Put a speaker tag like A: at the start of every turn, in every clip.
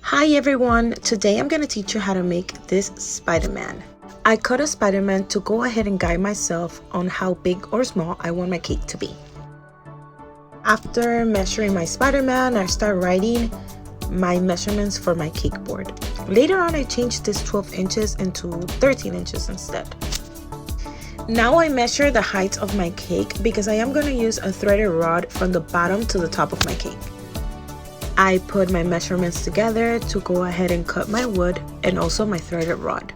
A: Hi everyone, today I'm going to teach you how to make this Spider-Man. I cut a Spider-Man to go ahead and guide myself on how big or small I want my cake to be. After measuring my Spider-Man, I start writing my measurements for my cake board. Later on, I changed this 12 inches into 13 inches instead. Now I measure the height of my cake because I am going to use a threaded rod from the bottom to the top of my cake. I put my measurements together to go ahead and cut my wood and also my threaded rod.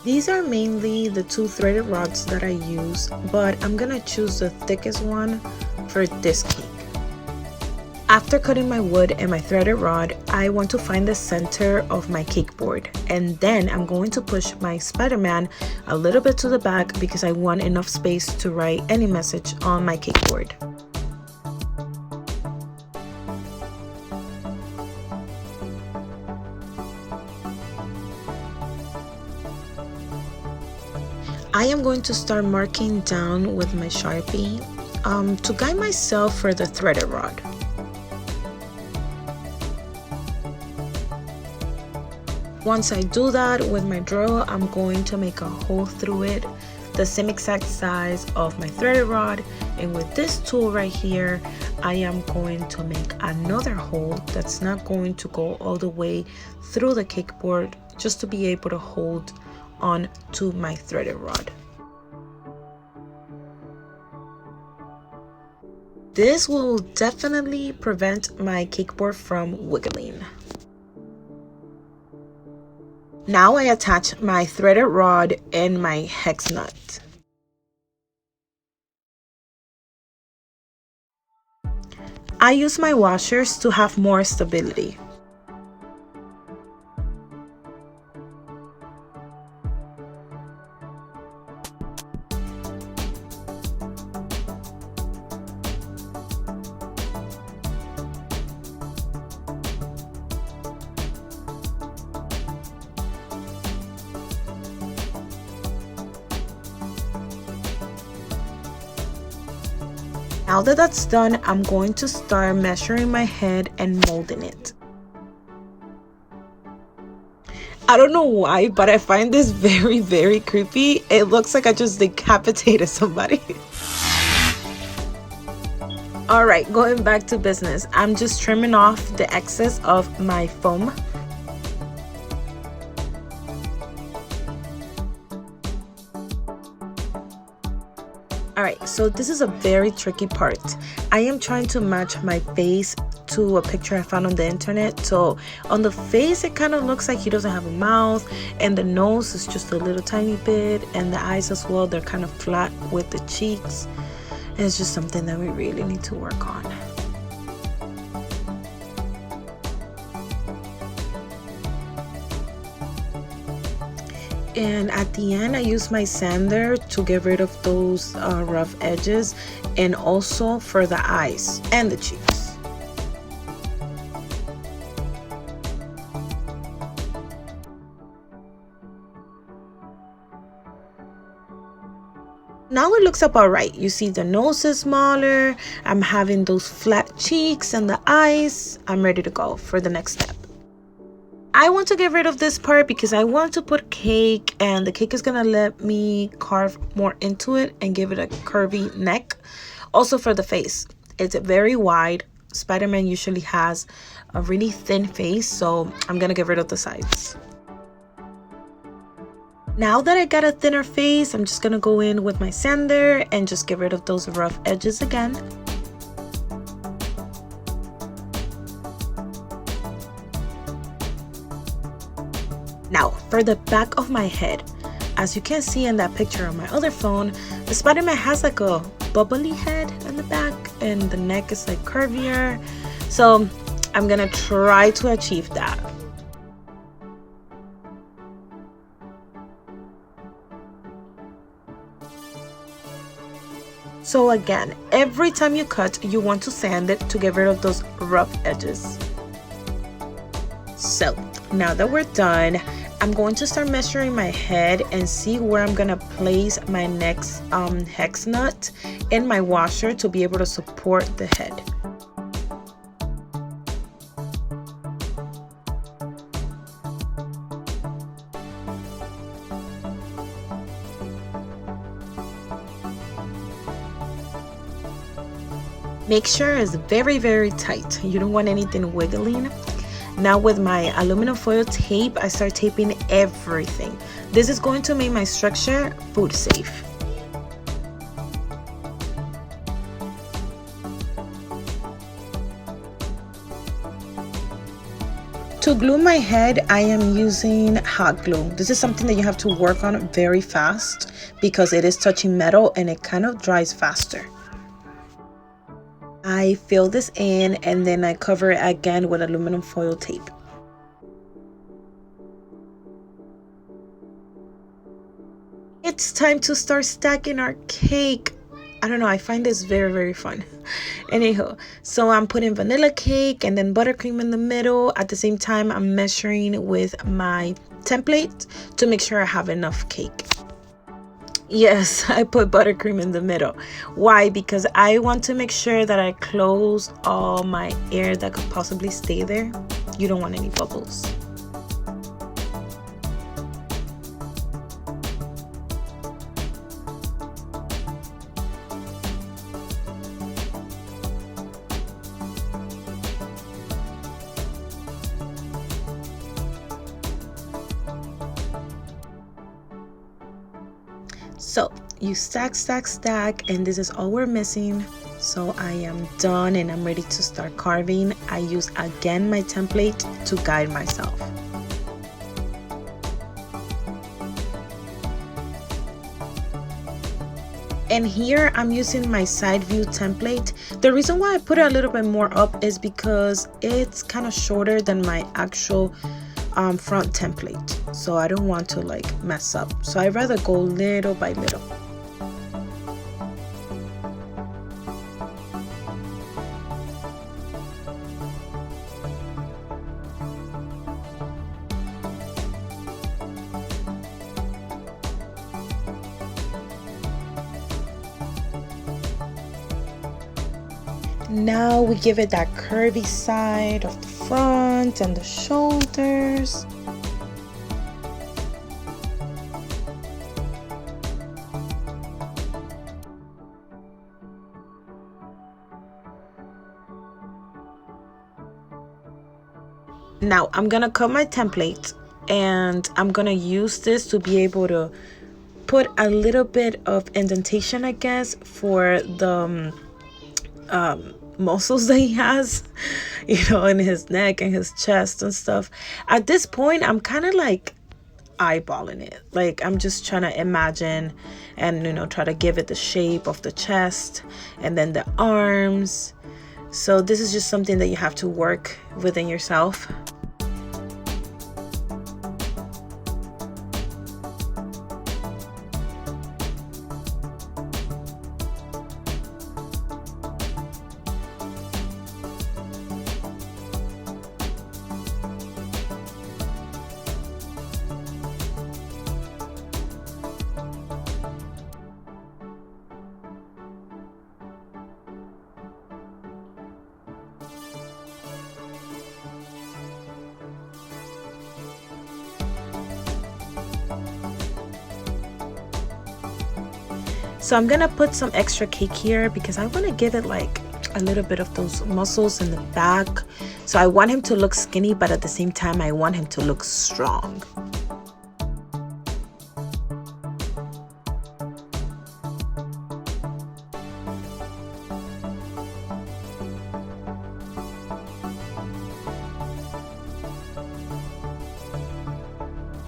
A: These are mainly the two threaded rods that I use, but I'm gonna choose the thickest one for this cake. After cutting my wood and my threaded rod, I want to find the center of my cake board, and then I'm going to push my Spider-Man a little bit to the back because I want enough space to write any message on my cake board. I am going to start marking down with my Sharpie to guide myself for the threaded rod. Once I do that with my drill, I'm going to make a hole through it the same exact size of my threaded rod, and with this tool right here I am going to make another hole that's not going to go all the way through the cake board, just to be able to hold on to my threaded rod. This will definitely prevent my cake board from wiggling. Now I attach my threaded rod and my hex nut. I use my washers to have more stability. Now that that's done, I'm going to start measuring my head and molding it. I don't know why, but I find this very creepy. It looks like I just decapitated somebody. Alright, going back to business. I'm just trimming off the excess of my foam. Alright, so this is a very tricky part. I am trying to match my face to a picture I found on the internet. So on the face it kind of looks like he doesn't have a mouth, and the nose is just a little tiny bit, and the eyes as well, they're kind of flat with the cheeks. It's just something that we really need to work on. And at the end I use my sander to get rid of those rough edges, and also for the eyes and the cheeks. Now it looks about right. You see the nose is smaller, I'm having those flat cheeks and the eyes. I'm ready to go for the next step. I want to get rid of this part because I want to put cake, and the cake is gonna let me carve more into it and give it a curvy neck. Also for the face, it's very wide. Spider-Man usually has a really thin face, so I'm gonna get rid of the sides. Now that I got a thinner face, I'm just gonna go in with my sander and just get rid of those rough edges again. Now, for the back of my head, as you can see in that picture on my other phone, the Spider-Man has like a bubbly head in the back, and the neck is like curvier. So I'm gonna try to achieve that. So again, every time you cut, you want to sand it to get rid of those rough edges. So now that we're done, I'm going to start measuring my head and see where I'm gonna place my next hex nut in my washer to be able to support the head. Make sure it's very, very tight. You don't want anything wiggling. Now with my aluminum foil tape, I start taping everything. This is going to make my structure food safe. To glue my head, I am using hot glue. This is something that you have to work on very fast because it is touching metal and it kind of dries faster. I fill this in and then I cover it again with aluminum foil tape. It's time to start stacking our cake. I don't know, I find this very, very fun. Anyhow, so I'm putting vanilla cake and then buttercream in the middle. At the same time, I'm measuring with my template to make sure I have enough cake. Yes, I put buttercream in the middle. Why? Because I want to make sure that I close all my air that could possibly stay there. You don't want any bubbles. So you stack, stack, stack, and this is all we're missing. So I am done and I'm ready to start carving. I use again my template to guide myself. And here I'm using my side view template. The reason why I put it a little bit more up is because it's kind of shorter than my actual front template, so I don't want to like mess up, so I'd rather go little by little. Now we give it that curvy side of the front and the shoulders. Now I'm gonna cut my template and I'm gonna use this to be able to put a little bit of indentation, I guess, for the muscles that he has, you know, in his neck and his chest and stuff. At this point, I'm kind of like eyeballing it. Like I'm just trying to imagine and, you know, try to give it the shape of the chest and then the arms. So this is just something that you have to work within yourself. So I'm gonna put some extra cake here because I want to give it like a little bit of those muscles in the back. So I want him to look skinny, but at the same time I want him to look strong.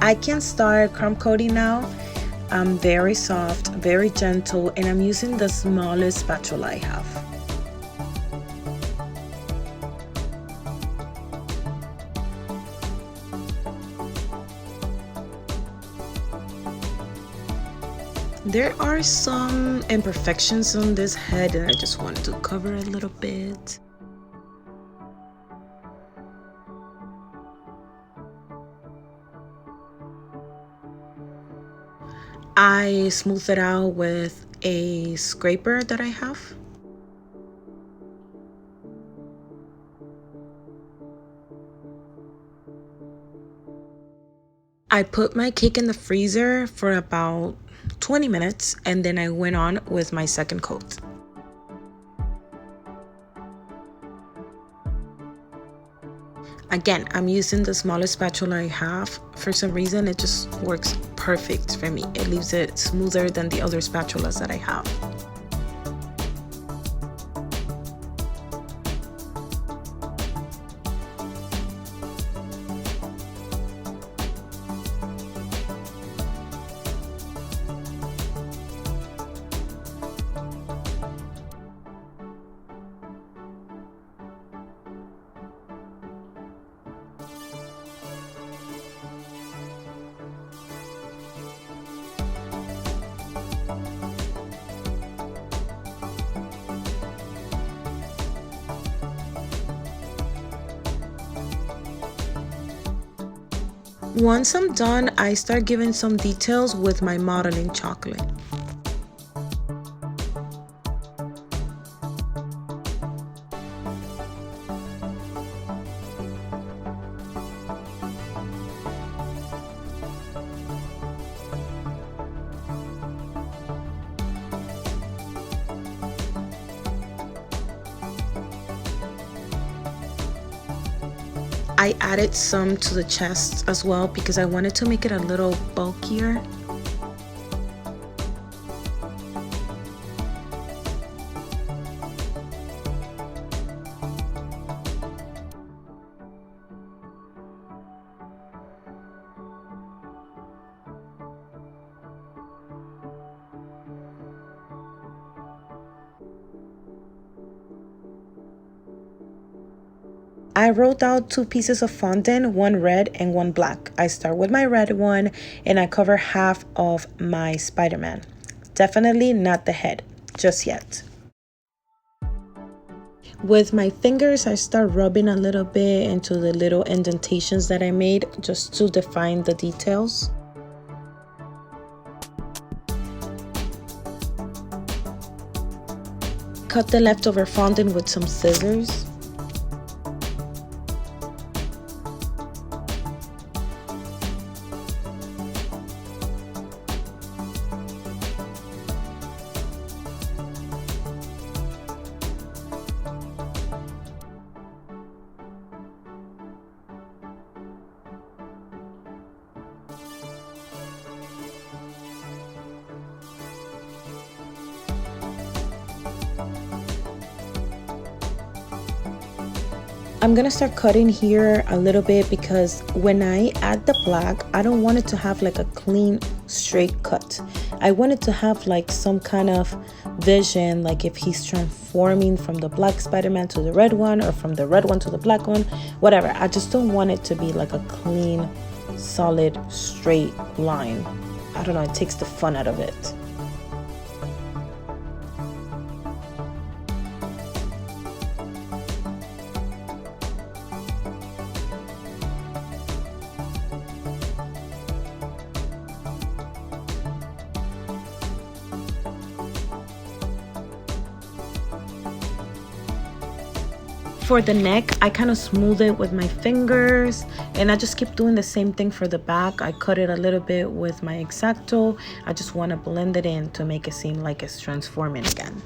A: I can start crumb coating now. I'm very soft, very gentle, and I'm using the smallest spatula I have. There are some imperfections on this head and I just wanted to cover a little bit. I smooth it out with a scraper that I have. I put my cake in the freezer for about 20 minutes and then I went on with my second coat. Again, I'm using the smallest spatula I have. For some reason, it just works perfect for me. It leaves it smoother than the other spatulas that I have. Once I'm done, I start giving some details with my modeling chocolate. I added some to the chest as well because I wanted to make it a little bulkier. I wrote out 2 pieces of fondant, one red and one black. I start with my red one and I cover half of my Spider-Man. Definitely not the head, just yet. With my fingers, I start rubbing a little bit into the little indentations that I made just to define the details. Cut the leftover fondant with some scissors. I'm gonna start cutting here a little bit because when I add the black, I don't want it to have like a clean straight cut. I want it to have like some kind of vision, like if he's transforming from the black Spider-Man to the red one or from the red one to the black one, whatever. I just don't want it to be like a clean, solid, straight line. I don't know, it takes the fun out of it. For the neck, I kind of smooth it with my fingers and I just keep doing the same thing for the back. I cut it a little bit with my EXACTO. I just want to blend it in to make it seem like it's transforming again.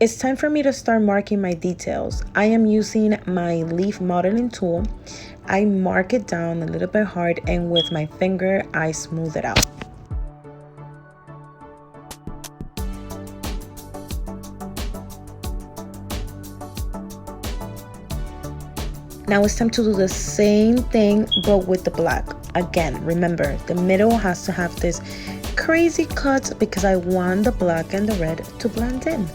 A: It's time for me to start marking my details. I am using my leaf modeling tool. I mark it down a little bit hard and with my finger, I smooth it out. Now it's time to do the same thing, but with the black. Again, remember, the middle has to have this crazy cut because I want the black and the red to blend in.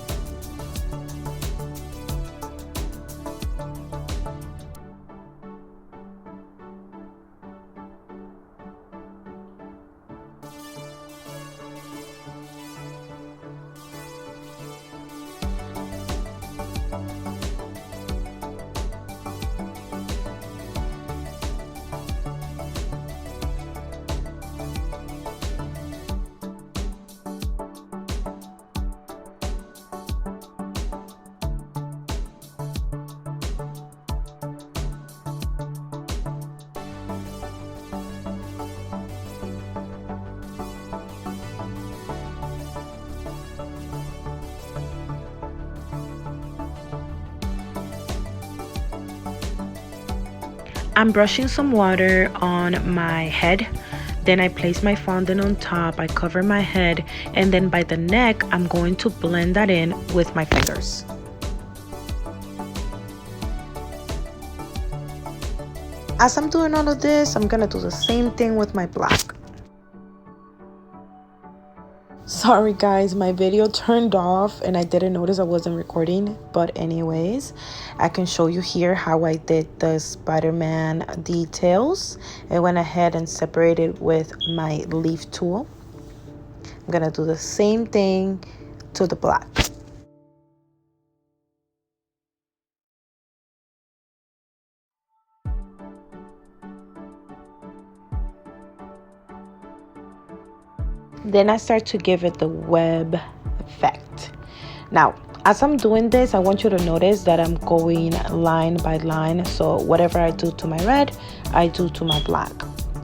A: I'm brushing some water on my head. Then I place my fondant on top, I cover my head, and then by the neck, I'm going to blend that in with my fingers. As I'm doing all of this, I'm gonna do the same thing with my black. Sorry guys, my video turned off and I didn't notice I wasn't recording, but anyways, I can show you here how I did the Spider-Man details. I went ahead and separated with my leaf tool. I'm gonna do the same thing to the black. Then I start to give it the web effect. Now, as I'm doing this, I want you to notice that I'm going line by line. So whatever I do to my red, I do to my black.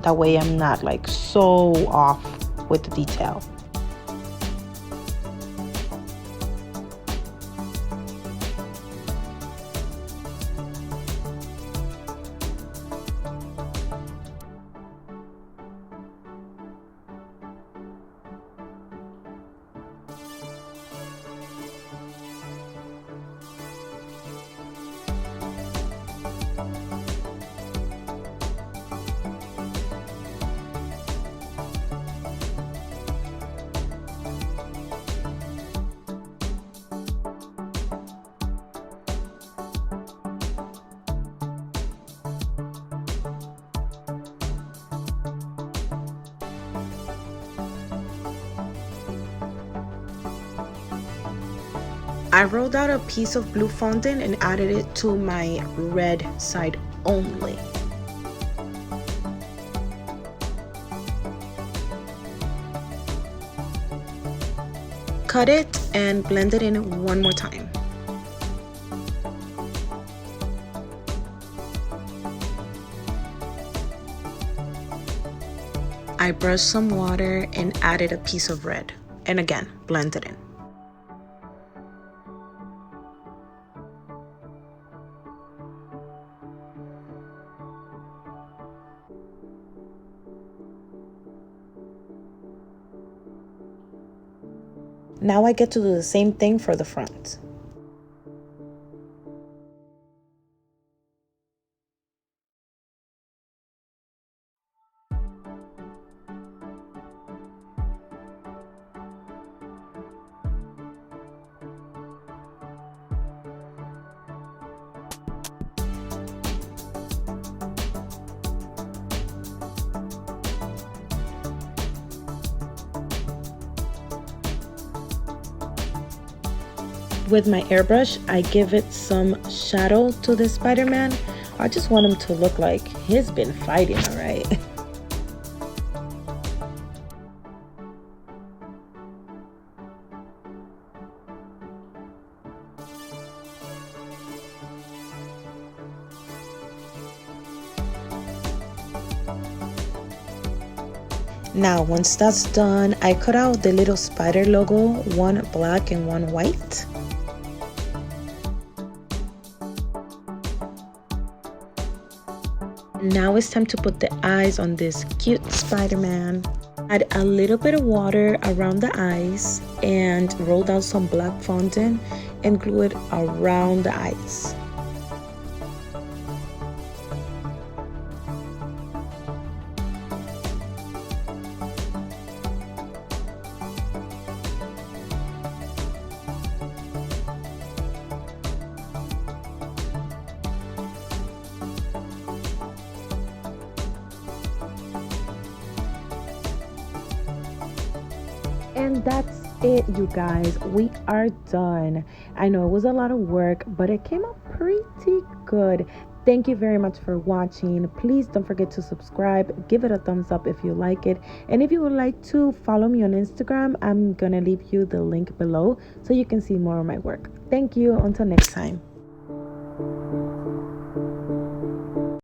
A: That way I'm not like so off with the detail. I rolled out a piece of blue fondant and added it to my red side only. Cut it and blend it in one more time. I brushed some water and added a piece of red, and again, blend it in. Now I get to do the same thing for the front. With my airbrush, I give it some shadow to the Spider-Man. I just want him to look like he's been fighting, all right? Now, once that's done, I cut out the little spider logo, one black and one white. Now it's time to put the eyes on this cute Spider-Man. Add a little bit of water around the eyes and roll down some black fondant and glue it around the eyes. And that's it, you guys. We are done. I know it was a lot of work, but it came out pretty good. Thank you very much for watching. Please don't forget to subscribe. Give it a thumbs up if you like it. And if you would like to follow me on Instagram, I'm gonna leave you the link below so you can see more of my work. Thank you. Until next time.